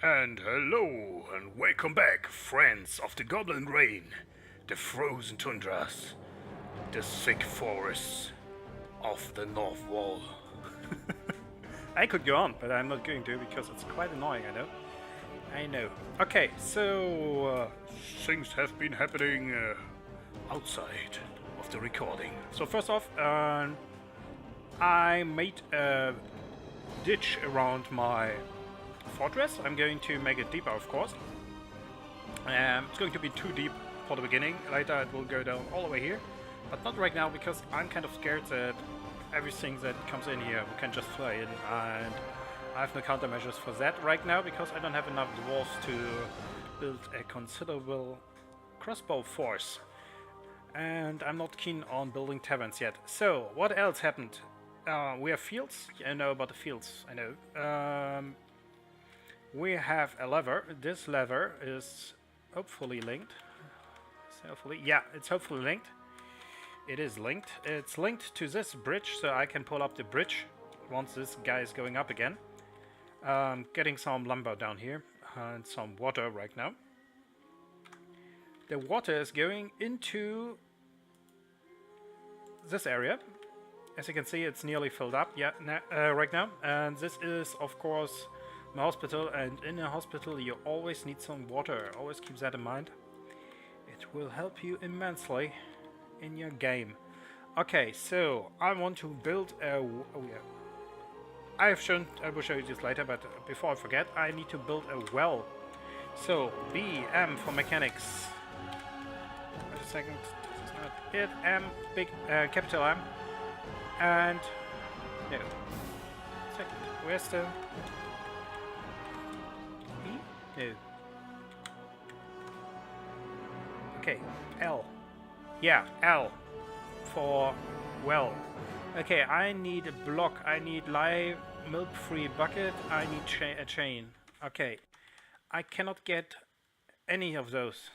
And hello, and welcome back, friends of the Goblin Rain, the frozen tundras, the thick forests of the North Wall. I could go on, but I'm not going to because it's quite annoying, I know. I know. Okay, so Things have been happening outside of the recording. so first off, I made a ditch around my fortress. I'm going to make it deeper, of course. It's going to be too deep for the beginning. Later it will go down all the way here, but not right now because I'm kind of scared that everything that comes in here we can just fly in, and I have no countermeasures for that right now because I don't have enough dwarves to build a considerable crossbow force, and I'm not keen on building taverns yet. So what else happened? We have fields. I know about the fields. I know. We have a lever. This lever is hopefully linked. Hopefully, yeah, it's hopefully linked. It is linked. It's linked to this bridge, so I can pull up the bridge once this guy is going up again. Getting some lumber down here and some water right now. The water is going into this area. As you can see, it's nearly filled up. Yeah, right now. And this is, of course, my hospital. And in a hospital, you always need some water. Always keep that in mind. It will help you immensely in your game. Okay, so I want to build a... Oh yeah. I will show you this later, but before I forget, I need to build a well. So, B, M for mechanics. Wait a second, this is not it. M, big, capital M. And... no. Second, where's the... E? No. Okay, L. Yeah, L for well. Okay, I need a block. I need live milk-free bucket. I need a chain. Okay, I cannot get any of those.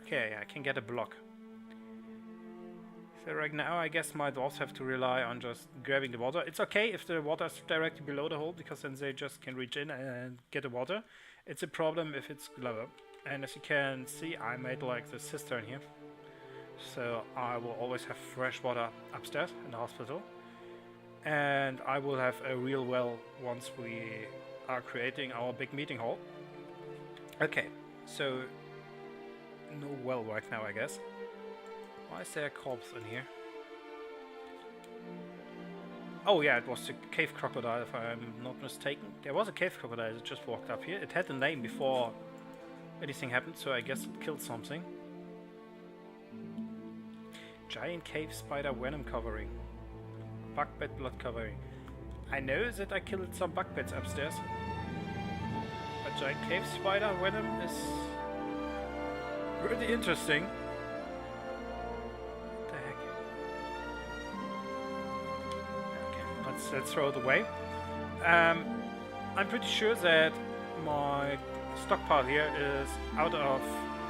Okay, I can get a block. So right now, I guess my dwarves have to rely on just grabbing the water. It's okay if the water is directly below the hole, because then they just can reach in and get the water. It's a problem if it's lower. And as you can see, I made like the cistern here. So I will always have fresh water upstairs in the hospital. And I will have a real well once we are creating our big meeting hall. Okay, so no well right now, I guess. Why is there a corpse in here? Oh yeah, it was the cave crocodile, if I'm not mistaken. There was a cave crocodile that just walked up here. It had a name before anything happened, so I guess it killed something. Giant cave spider venom covering. Bug bed blood covering. I know that I killed some bug beds upstairs. But giant cave spider venom is really interesting. What the heck? Okay, let's throw it away. I'm pretty sure that my stockpile here is out of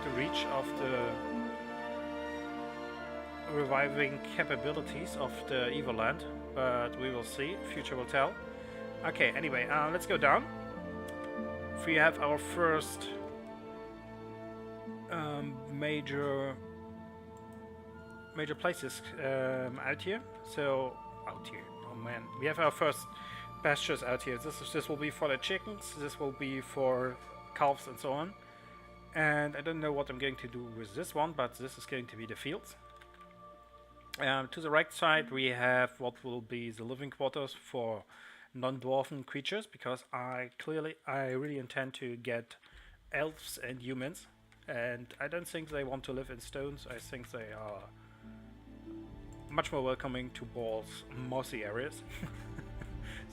the reach of the reviving capabilities of the evil land, but we will see. Future will tell. Okay, anyway, let's go down. We have our first major places out here. So out here. Oh man, we have our first pastures out here. This will be for the chickens. This will be for calves and so on. And I don't know what I'm going to do with this one, but this is going to be the fields. To the right side we have what will be the living quarters for non-dwarven creatures, because I really intend to get elves and humans, and I don't think they want to live in stones. I think they are much more welcoming to Ball's mossy areas,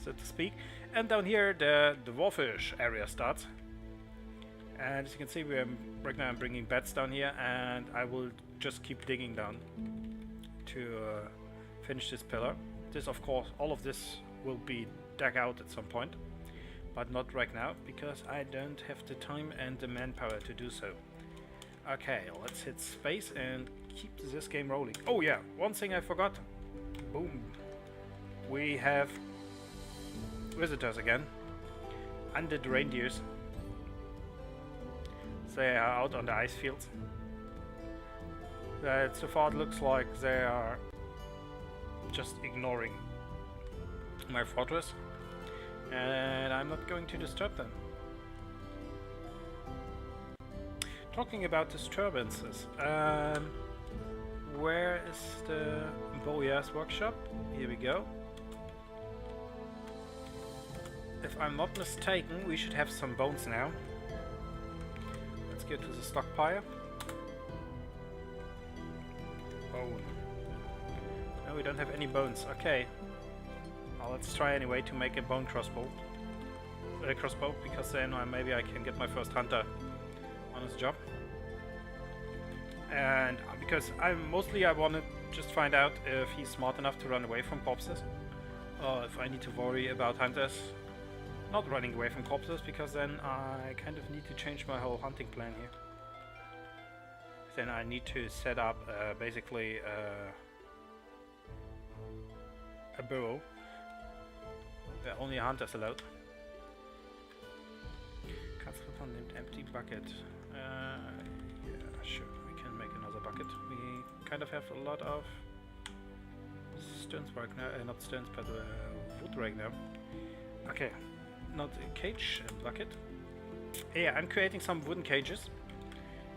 so to speak. And down here the Dwarf-Elvish area starts. And as you can see, right now I'm bringing beds down here, and I will just keep digging down to finish this pillar. This, of course, all of this will be dug out at some point, but not right now because I don't have the time and the manpower to do so. Okay, let's hit space and keep this game rolling. Oh yeah, one thing I forgot. Boom. We have visitors again. Undead reindeers. They are out on the ice fields. So far it looks like they are just ignoring my fortress, and I'm not going to disturb them. Talking about disturbances, where is the Bowyer's workshop? Here we go. If I'm not mistaken, we should have some bones now. Let's get to the stockpile. Bone. No, we don't have any bones. Okay. Well, let's try anyway to make a bone crossbow. Crossbow, because then maybe I can get my first hunter on his job. And because I want to just find out if he's smart enough to run away from corpses, or if I need to worry about hunters not running away from corpses, because then I kind of need to change my whole hunting plan here. Then I need to set up basically a burrow where only hunters allowed. Can't slip on an empty bucket. Yeah, sure, we can make another bucket. We kind of have a lot of stones right now, not stones, but wood right now. Okay, not a cage, a bucket. Yeah, I'm creating some wooden cages,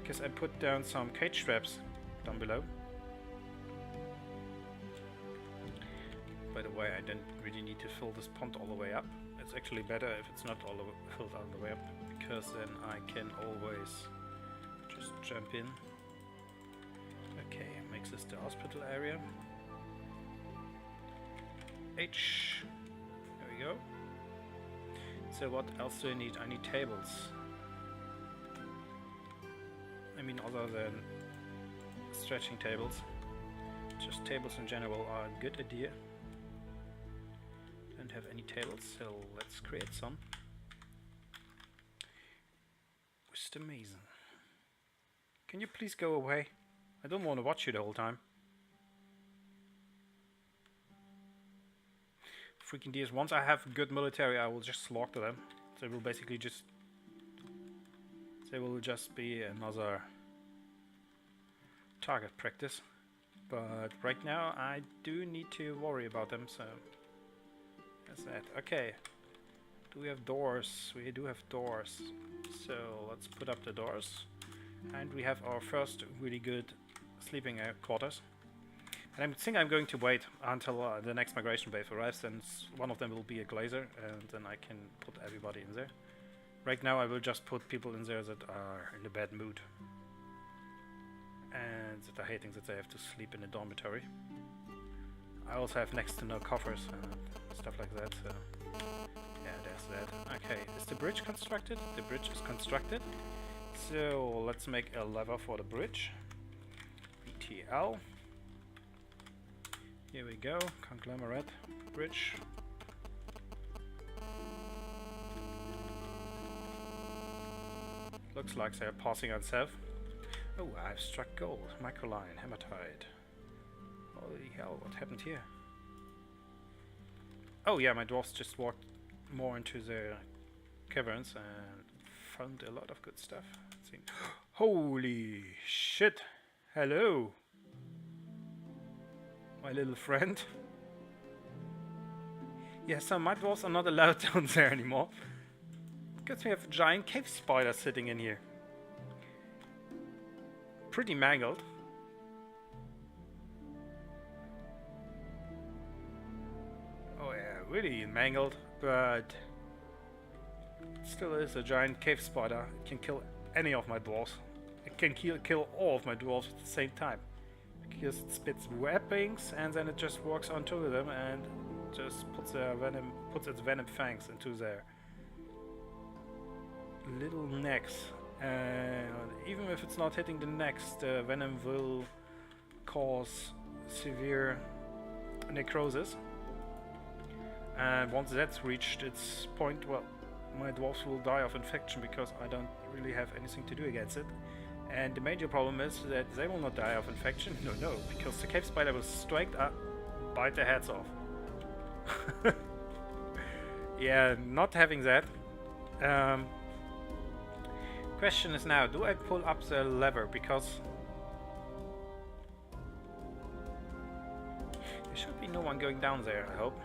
because I put down some cage straps down below. By the way, I don't really need to fill this pond all the way up. It's actually better if it's not all filled all the way up, because then I can always just jump in. Okay, makes this the hospital area. H. There we go. So what else do I need? I need tables. I mean, other than stretching tables, just tables in general are a good idea. Don't have any tables, so let's create some. Mr. Mason, can you please go away? I don't want to watch you the whole time. Freaking dears, once I have good military, I will just slaughter them. They will basically just... They will just be another target practice. But right now, I do need to worry about them, so... That's that. Okay. Do we have doors? We do have doors. So, let's put up the doors. And we have our first really good sleeping quarters. And I think I'm going to wait until the next migration wave arrives, and one of them will be a glazer, and then I can put everybody in there. Right now I will just put people in there that are in a bad mood, and that are hating that they have to sleep in a dormitory. I also have next to no coffers and stuff like that, so yeah, there's that. Okay, is the bridge constructed? The bridge is constructed. So let's make a lever for the bridge. BTL. Here we go, conglomerate bridge. Looks like they're passing on south. Oh, I've struck gold. Microline, hematite. Holy hell, what happened here? Oh yeah, my dwarfs just walked more into the caverns and found a lot of good stuff. Let's see. Holy shit! Hello! My little friend. Yeah, so my dwarves are not allowed down there anymore, because we have a giant cave spider sitting in here. Pretty mangled. Oh yeah, really mangled, but it still is a giant cave spider. It can kill any of my dwarves. It can kill all of my dwarves at the same time. Because it spits weapons and then it just walks onto them and just puts its venom fangs into their little necks. And even if it's not hitting the necks, the venom will cause severe necrosis. And once that's reached its point, well, my dwarves will die of infection because I don't really have anything to do against it. And the major problem is that they will not die of infection. No, because the cave spider will straight up bite their heads off. Question is now, do I pull up the lever? Because there should be no one going down there, I hope.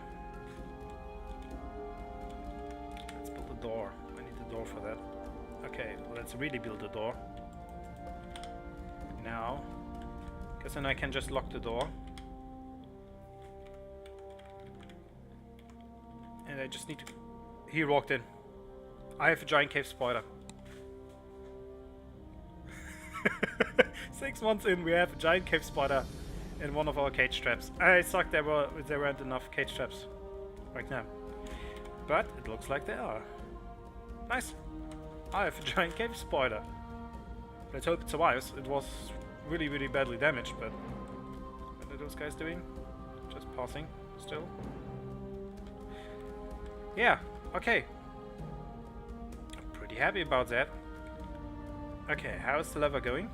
Let's build a door. I need a door for that. Okay, let's really build a door. Now. Because then I can just lock the door. And I just need to... He walked in. I have a giant cave spider. 6 months in, we have a giant cave spider in one of our cage traps. I suck there weren't enough cage traps right now. But it looks like there are. Nice. I have a giant cave spider. Let's hope it survives. It was really, really badly damaged, but what are those guys doing? Just passing still. Yeah, okay. I'm pretty happy about that. Okay, how's the lever going?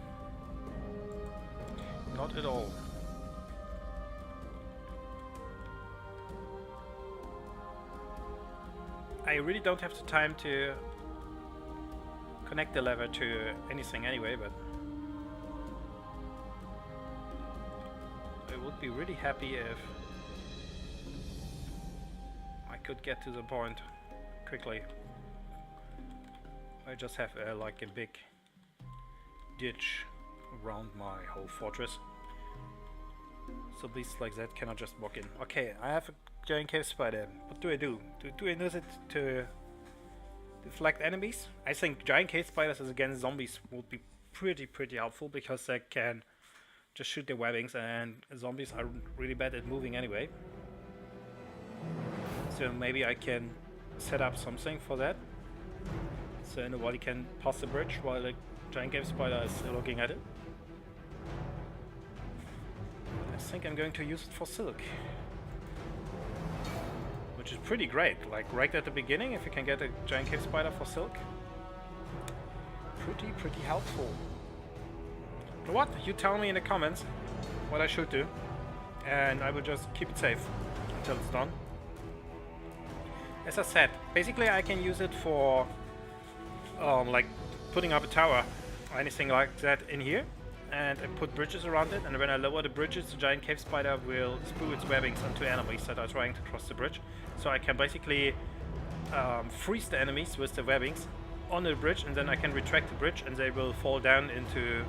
Not at all. I really don't have the time to connect the lever to anything anyway, but I would be really happy if I could get to the point quickly. I just have like a big ditch around my whole fortress, so beasts like that cannot just walk in. Okay, I have a giant cave spider. What do I do? Do I use it to deflect enemies? I think giant cave spiders against zombies would be pretty helpful, because they can just shoot their webbings, and zombies are really bad at moving anyway. So maybe I can set up something for that, so nobody can pass the bridge while the giant cave spider is looking at it. I think I'm going to use it for silk, which is pretty great. Like right at the beginning, if you can get a giant cave spider for silk, pretty helpful. You know what? You tell me in the comments what I should do, and I will just keep it safe until it's done. As I said, basically I can use it for like putting up a tower or anything like that in here, and I put bridges around it, and when I lower the bridges, the giant cave spider will spew its webbings onto enemies that are trying to cross the bridge. So I can basically freeze the enemies with the webbings on the bridge, and then I can retract the bridge and they will fall down into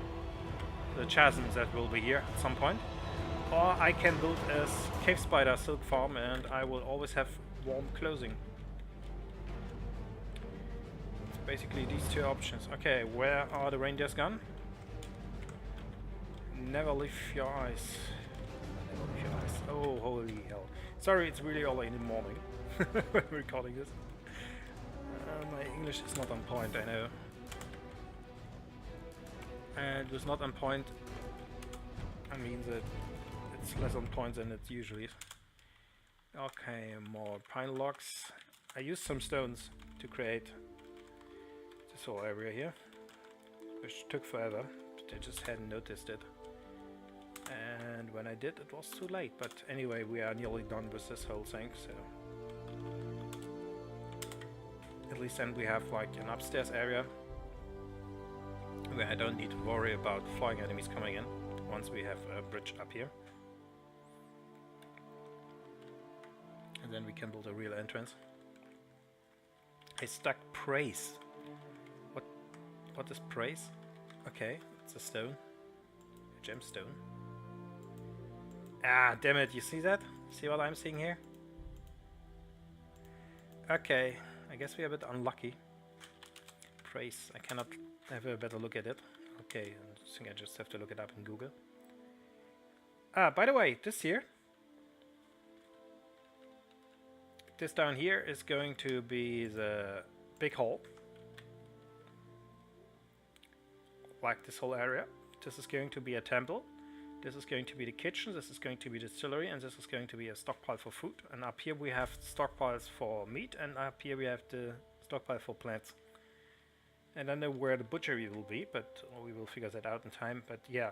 the chasms that will be here at some point. Or I can build a cave spider silk farm, and I will always have warm clothing. It's basically these two options. Okay, where are the reindeers gone? Never lift your eyes. Never lift your eyes. Oh, holy hell. Sorry, it's really early in the morning when we're recording this. My English is not on point, I know. And with not on point, I mean that it's less on point than it usually is. Okay, more pine logs. I used some stones to create this whole area here, which took forever. I just hadn't noticed it. And when I did, it was too late. But anyway, we are nearly done with this whole thing, so at least then we have like an upstairs area where I don't need to worry about flying enemies coming in once we have a bridge up here. And then we can build a real entrance. I stuck praise. What is praise? Okay, it's a stone. A gemstone. Ah, damn it, you see that? See what I'm seeing here? Okay, I guess we're a bit unlucky. Praise, I cannot have a better look at it. Okay, I think I just have to look it up in Google. Ah, by the way, this here, this down here is going to be the big hall. Like this whole area. This is going to be a temple. This is going to be the kitchen, this is going to be the distillery, and this is going to be a stockpile for food. And up here we have stockpiles for meat, and up here we have the stockpile for plants. And I don't know where the butchery will be, but we will figure that out in time. But yeah,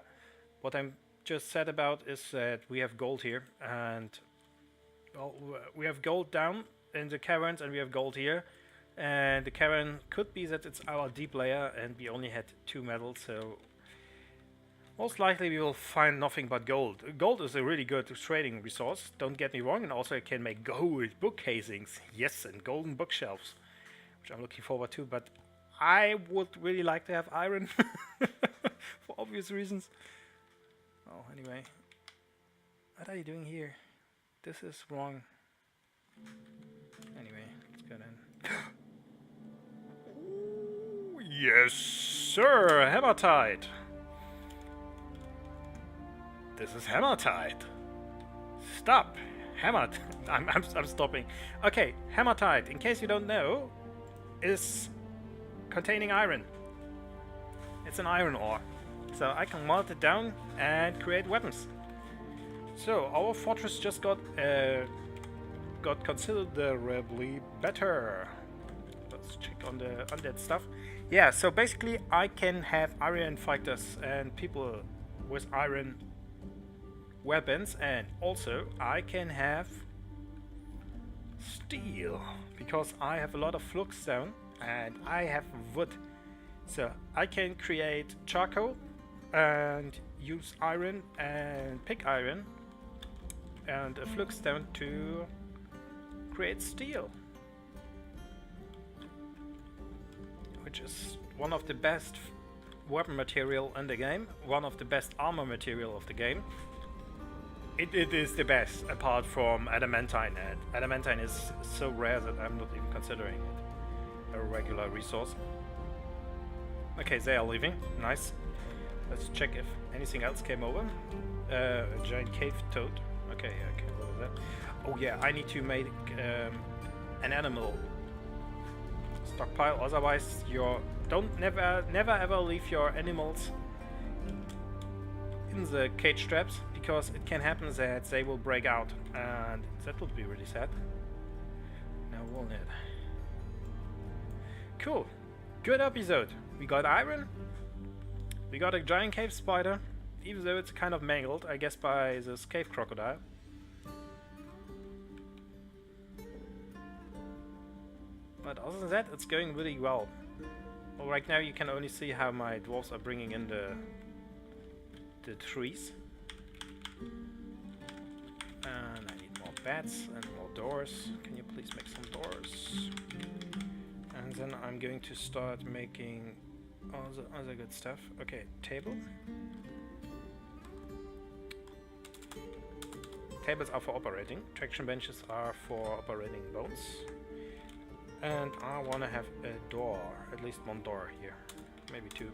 what I'm just sad about is that we have gold here, and well, we have gold down in the caverns, and we have gold here. And the caravan could be that it's our deep layer and we only had 2 metals, so most likely we will find nothing but gold. Gold is a really good trading resource, don't get me wrong, and also I can make gold book casings. Yes, and golden bookshelves, which I'm looking forward to, but I would really like to have iron for obvious reasons. Oh, anyway. What are you doing here? This is wrong. Anyway, let's go then. Ooh, yes, sir! Hematite! This is hematite. Stop! Hematite. I'm stopping. Okay, hematite, in case you don't know, is containing iron. It's an iron ore. So I can melt it down and create weapons. So our fortress just got considerably better. Let's check on that stuff. Yeah, so basically I can have iron fighters and people with iron weapons, and also I can have steel because I have a lot of flux stone and I have wood. So I can create charcoal and use iron and pick iron and a flux stone to create steel, which is one of the best weapon material in the game, one of the best armor material of the game. It is the best apart from adamantine, and adamantine is so rare that I'm not even considering it a regular resource. Okay, they are leaving. Nice. Let's check if anything else came over. A giant cave toad. Okay, I can live with that. Oh yeah, I need to make an animal stockpile. Otherwise, never ever leave your animals in the cage traps, because it can happen that they will break out, and that would be really sad. No, won't it? Cool. Good episode. We got iron. We got a giant cave spider, even though it's kind of mangled, I guess, by this cave crocodile. But other than that, it's going really well. Well, right now you can only see how my dwarves are bringing in the trees. And I need more beds and more doors. Can you please make some doors? And then I'm going to start making all the other good stuff. Okay, table. Tables are for operating. Traction benches are for operating bones. And I want to have a door, at least one door here, maybe 2,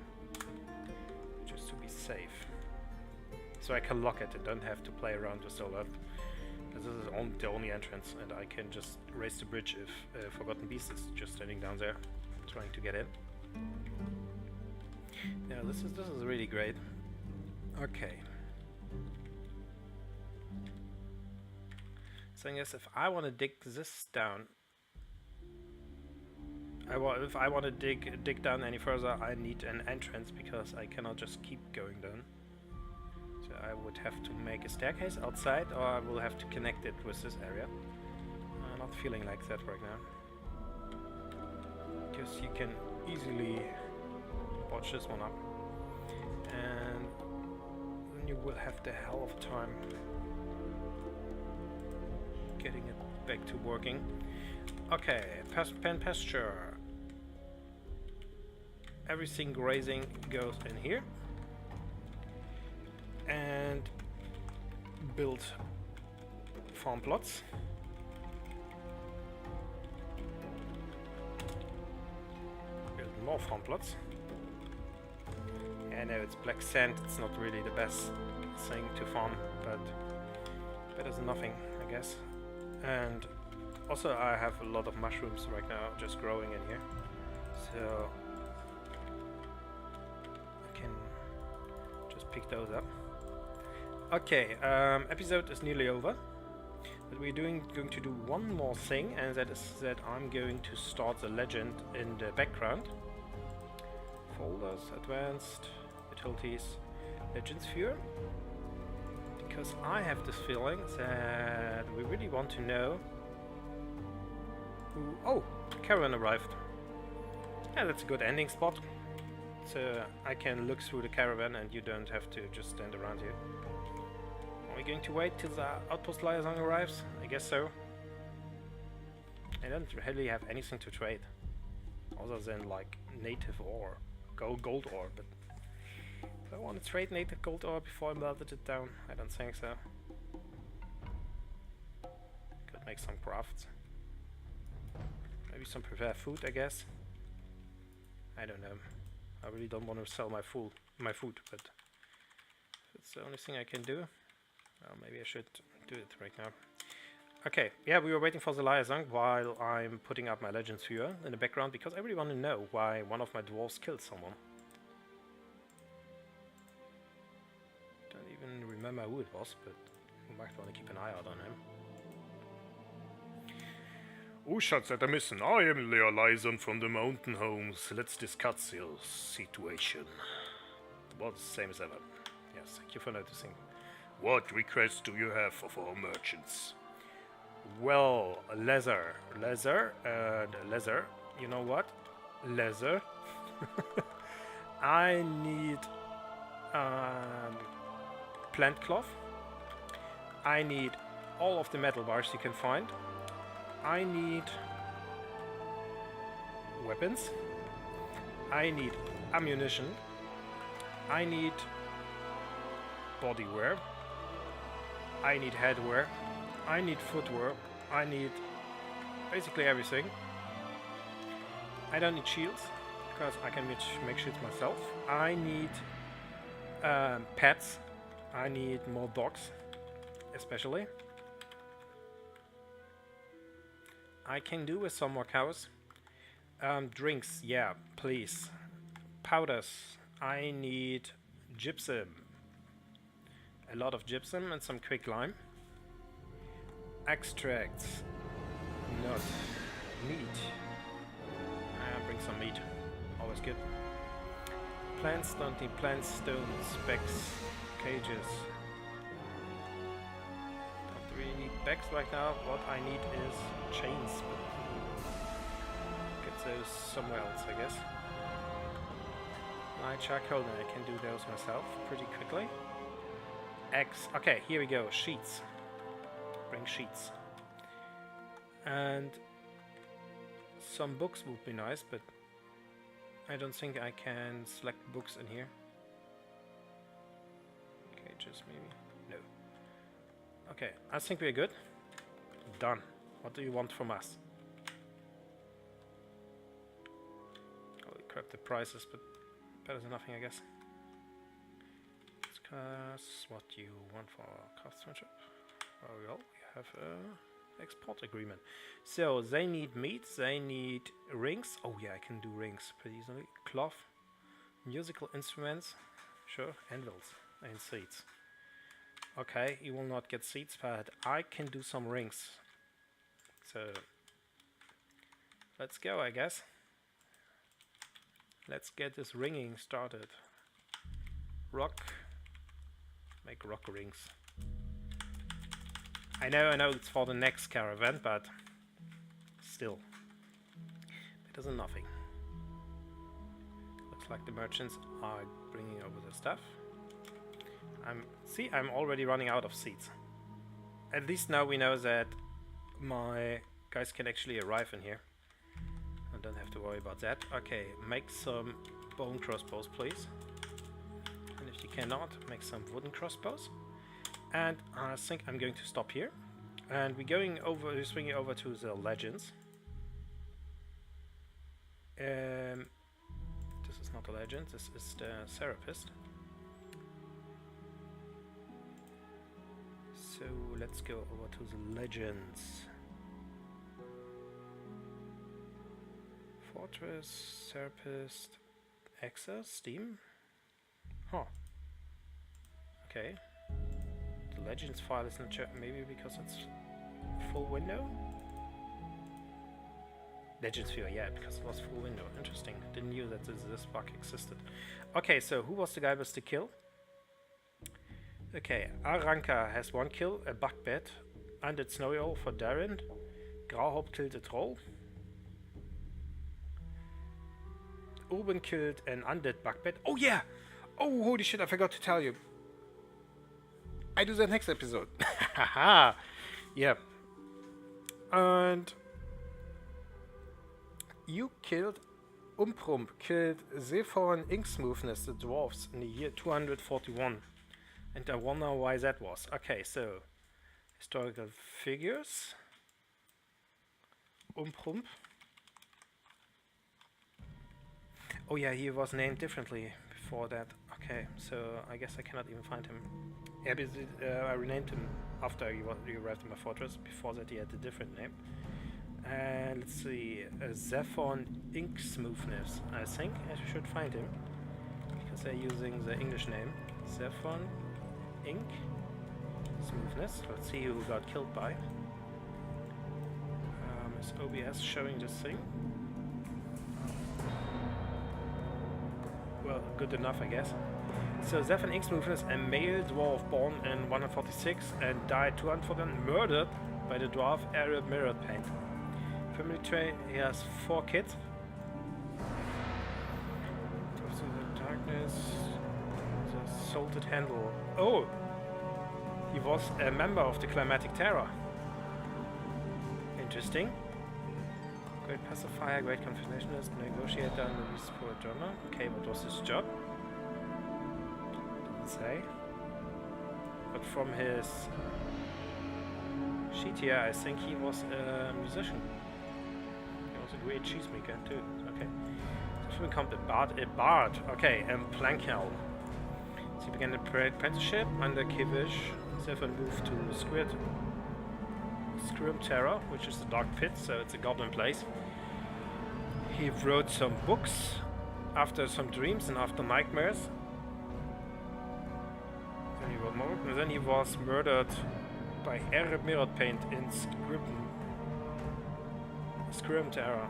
just to be safe. So I can lock it and don't have to play around with the lot. This is the only entrance, and I can just raise the bridge if Forgotten Beast is just standing down there, trying to get in. Yeah, this is really great. Okay. Thing is, if I want to dig this down, if I want to dig down any further, I need an entrance, because I cannot just keep going down. So I would have to make a staircase outside, or I will have to connect it with this area. I'm not feeling like that right now, because you can easily botch this one up, and then you will have the hell of a time getting it back to working. Okay, pen pasture. Everything grazing goes in here. And build farm plots. Build more farm plots. I know it's black sand, it's not really the best thing to farm, but better than nothing, I guess. And also I have a lot of mushrooms right now just growing in here, so I can just pick those up. Okay, episode is nearly over, but we're going to do one more thing, and that is that I'm going to start the legend in the background. Folders, advanced, utilities, legends viewer. Because I have this feeling that we really want to know who... Oh, Caravan arrived. Yeah, that's a good ending spot. So I can look through the caravan and you don't have to just stand around here. Are we going to wait till the outpost liaison arrives? I guess so. I don't really have anything to trade. Other than like native ore. Gold ore, but do I want to trade native gold ore before I melted it down? I don't think so. Could make some crafts. Maybe some prepared food, I guess. I don't know. I really don't want to sell my food, but it's the only thing I can do. Well, maybe I should do it right now. Okay, yeah, we were waiting for the liaison while I'm putting up my Legends viewer in the background because I really want to know why one of my dwarves killed someone. Don't even remember who it was, but we might want to keep an eye out on him. Oh, shucks at a mission. I am the liaison from the mountain homes. Let's discuss your situation. Well, same as ever. Yes, thank you for noticing. What requests do you have of our merchants? Well, leather. You know what? Leather. I need plant cloth. I need all of the metal bars you can find. I need weapons. I need ammunition. I need bodywear. I need headwear. I need footwear. I need basically everything. I don't need shields because I can make shields myself. I need pets. I need more dogs, especially. I can do with some more cows. Drinks, yeah, please. Powders. I need gypsum. A lot of gypsum and some quick lime. Extracts. Not meat. Bring some meat. Always good. Plants, don't need plants, stones, specs, cages. Don't really need specs right now. What I need is chains. Get those somewhere else, I guess. Light charcoal, and I can do those myself pretty quickly. Eggs. Okay, here we go. Sheets. Bring sheets. And some books would be nice, but I don't think I can select books in here. Cages, maybe? No. Okay, I think we're good. Done. What do you want from us? Oh, we grabbed the prices, but better than nothing, I guess. Discuss what you want for craftsmanship. Well, we have a export agreement. So they need meat, they need rings. Oh yeah, I can do rings pretty easily. Cloth, musical instruments, sure, anvils and seeds. Okay, you will not get seeds, but I can do some rings. So let's go, I guess. Let's get this ringing started. Rock. Make rock rings. I know it's for the next caravan, but still. Better than nothing. Looks like the merchants are bringing over the stuff. I'm already running out of seeds. At least now we know that my guys can actually arrive in here. I don't have to worry about that. Okay, make some bone crossbows, please. And if you cannot, make some wooden crossbows. And I think I'm going to stop here. And we're swinging over to the legends. This is not a legend, this is the therapist. So let's go over to the legends. Fortress, therapist, access, Steam. Huh. Okay. The legends file is not maybe because it's full window? Legends viewer, yeah, because it was full window. Interesting. Didn't knew that this bug existed. Okay, so who was the guy with the kill? Okay, Aranka has 1 kill, a buckbat, Undead Snowy Owl for Darren, Grauhaupt killed a troll. Urban killed an undead bugbear. Oh yeah! Oh, holy shit, I forgot to tell you. I do that next episode. Haha! Yeah. And you killed Umprump, killed Zephyr and Ink Smoothness, the dwarves, in the year 241. And I wonder why that was. Okay, so historical figures. Umprump. Oh yeah, he was named differently before that. Okay, so I guess I cannot even find him. Yeah, because I renamed him after you arrived in my fortress. Before that he had a different name. And let's see, Zephyr Ink Smoothness. I think I should find him, because they're using the English name. Zephyr Ink Smoothness. Let's see who got killed by. Is OBS showing this thing? Well, good enough, I guess. So Zephyr Ink Smoothness, a male dwarf born in 146 and died 241, murdered by the dwarf Arab Mirrored Paint. Family tree, he has 4 kids. The darkness, the salted handle. Oh! He was a member of the Climatic Terror. Interesting. Great pacifier, great confidentialist, negotiator, and the sport drummer. Okay, what was his job? Doesn't say. But from his sheet here, I think he was a musician. He was a great cheesemaker too. Okay. So we become a bard. Okay, and Plankel. So he began the apprenticeship under Kivish. Zephyr moved to Scrum Terror, which is the dark pit, so it's a goblin place. He wrote some books after some dreams and after nightmares. Then he wrote more, and then he was murdered by Arab Mirrored Paint in Scrum Terror.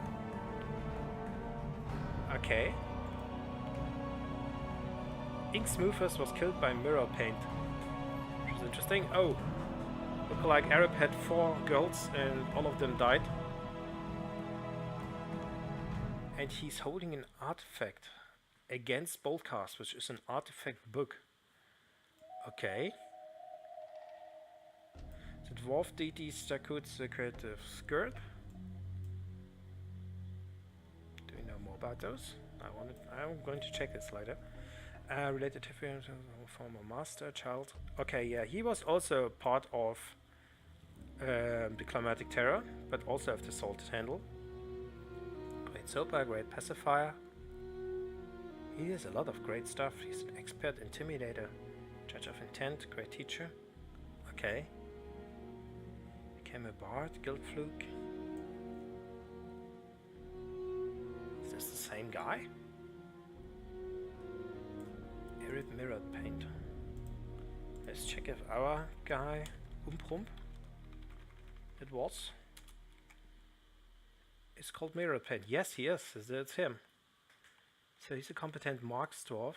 Okay. Ink Smoothers was killed by Mirror Paint. Which is interesting. Oh, look like Arab had 4 girls and all of them died. And he's holding an artifact against Boldcast, which is an artifact book. Okay. The dwarf deity Staku's the creative skirt. Do we know more about those? I'm going to check this later. Related to former master, child. Okay, yeah, he was also part of the Climatic Terror, but also of the Salted Handle. Great soaper, great pacifier. He has a lot of great stuff. He's an expert intimidator, judge of intent, great teacher. Okay. Became a bard, guild fluke. Is this the same guy? Arab Mirrored Paint. Let's check if our guy, Umprump, it was. It's called Mirrored Paint. Yes, he is. It's him. So he's a competent Marks dwarf.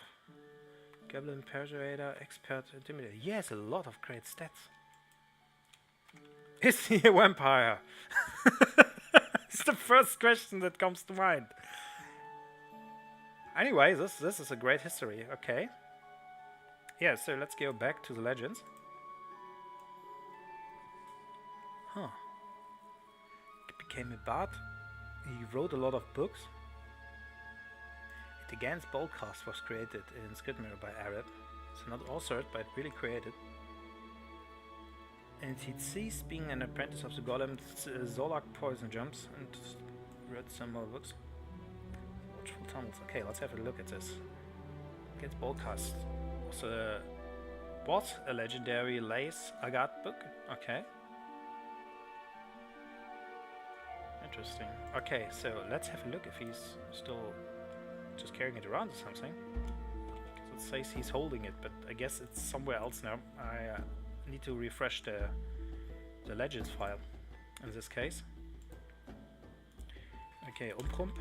Goblin Persuader, expert intimidator. He has a lot of great stats. Is he a vampire? It's the first question that comes to mind. Anyway, this is a great history. Okay. Yeah, so let's go back to the legends. Huh. He became a bard. He wrote a lot of books. It Against Boldcast was created in Skidmere by Arab. So not authored, but really created. And he'd ceased being an apprentice of the golem Zolak Poison Jumps and read some more books. Watchful Tunnels. Okay, let's have a look at this. Against Boldcast was a legendary Lace Agat book. Okay. Interesting. Okay, so let's have a look if he's still just carrying it around or something. It says he's holding it, but I guess it's somewhere else now. I need to refresh the legends file in this case. Okay, Umprump.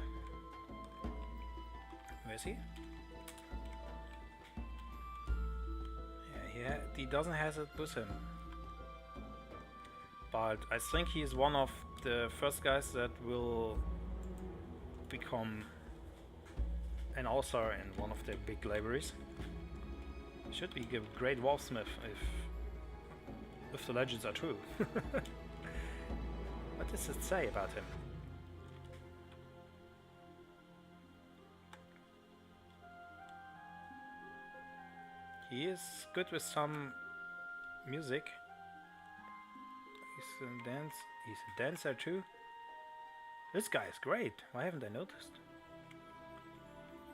Where is he? Yeah, he doesn't have it with him. But I think he is one of the first guys that will become and also in one of the big libraries. Should be a great wolfsmith if the legends are true. What does it say about him? He is good with some music. He's a dancer too. This guy is great. Why haven't I noticed?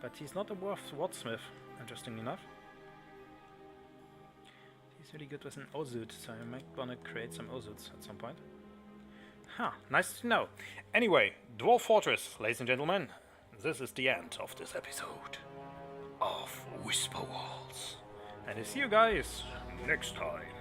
But he's not a wordsmith, interestingly enough. He's really good with an Ozud, so I might wanna create some Ozuds at some point. Huh, nice to know. Anyway, Dwarf Fortress, ladies and gentlemen. This is the end of this episode of Whisperwalls. And I see you guys next time.